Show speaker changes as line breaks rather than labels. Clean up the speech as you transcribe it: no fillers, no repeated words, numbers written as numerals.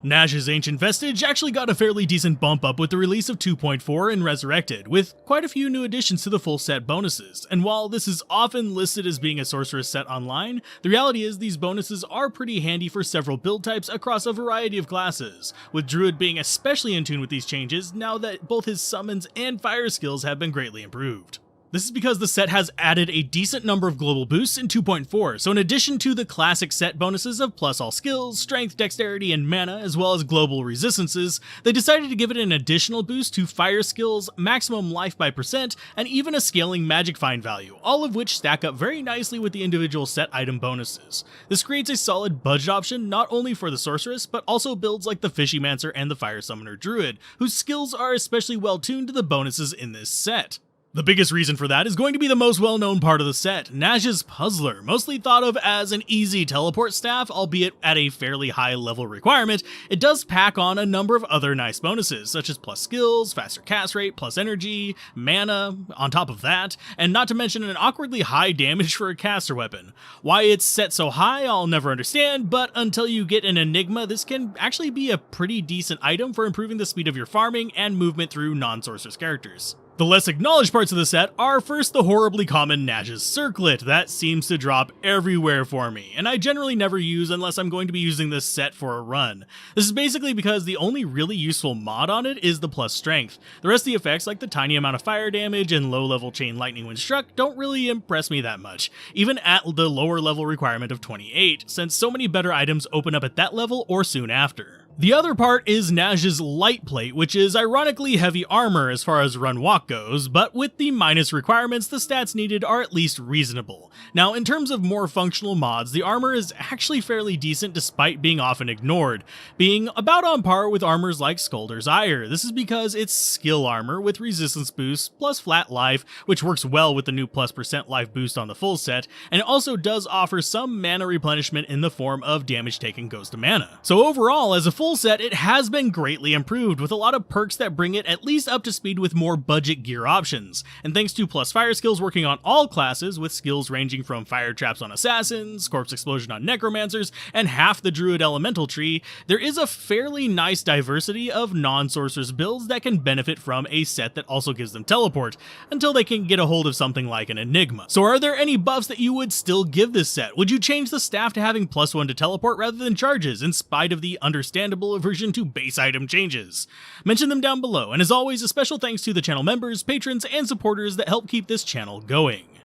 Nash's Ancient Vestige actually got a fairly decent bump up with the release of 2.4 and Resurrected, with quite a few new additions to the full set bonuses, and while this is often listed as being a sorceress set online, the reality is these bonuses are pretty handy for several build types across a variety of classes, with Druid being especially in tune with these changes now that both his summons and fire skills have been greatly improved. This is because the set has added a decent number of global boosts in 2.4, so in addition to the classic set bonuses of plus all skills, strength, dexterity, and mana, as well as global resistances, they decided to give it an additional boost to fire skills, maximum life by percent, and even a scaling magic find value, all of which stack up very nicely with the individual set item bonuses. This creates a solid budget option not only for the sorceress, but also builds like the Fishymancer and the Fire Summoner Druid, whose skills are especially well tuned to the bonuses in this set. The biggest reason for that is going to be the most well-known part of the set, Nash's Puzzler, mostly thought of as an easy teleport staff, albeit at a fairly high level requirement. It does pack on a number of other nice bonuses, such as plus skills, faster cast rate, plus energy, mana, on top of that, and not to mention an awkwardly high damage for a caster weapon. Why it's set so high, I'll never understand, but until you get an Enigma, this can actually be a pretty decent item for improving the speed of your farming and movement through non-sorceress characters. The less acknowledged parts of the set are first the horribly common Nash's Circlet that seems to drop everywhere for me, and I generally never use unless I'm going to be using this set for a run. This is basically because the only really useful mod on it is the plus strength. The rest of the effects, like the tiny amount of fire damage and low level chain lightning when struck, don't really impress me that much, even at the lower level requirement of 28, since so many better items open up at that level or soon after. The other part is Nash's Light Plate, which is ironically heavy armor as far as run walk goes, but with the minus requirements, the stats needed are at least reasonable. Now, in terms of more functional mods, the armor is actually fairly decent despite being often ignored, being about on par with armors like Skulder's Ire. This is because it's skill armor with resistance boosts plus flat life, which works well with the new plus % life boost on the full set, and it also does offer some mana replenishment in the form of damage taken goes to mana. So overall, as a full set, it has been greatly improved with a lot of perks that bring it at least up to speed with more budget gear options, and thanks to plus fire skills working on all classes with skills ranging from fire traps on assassins, corpse explosion on necromancers, and half the druid elemental tree, there is a fairly nice diversity of non-sorceress builds that can benefit from a set that also gives them teleport, until they can get a hold of something like an Enigma. So are there any buffs that you would still give this set? Would you change the staff to having +1 to teleport rather than charges, in spite of the understandable aversion to base item changes? Mention them down below, and as always, a special thanks to the channel members, patrons, and supporters that help keep this channel going.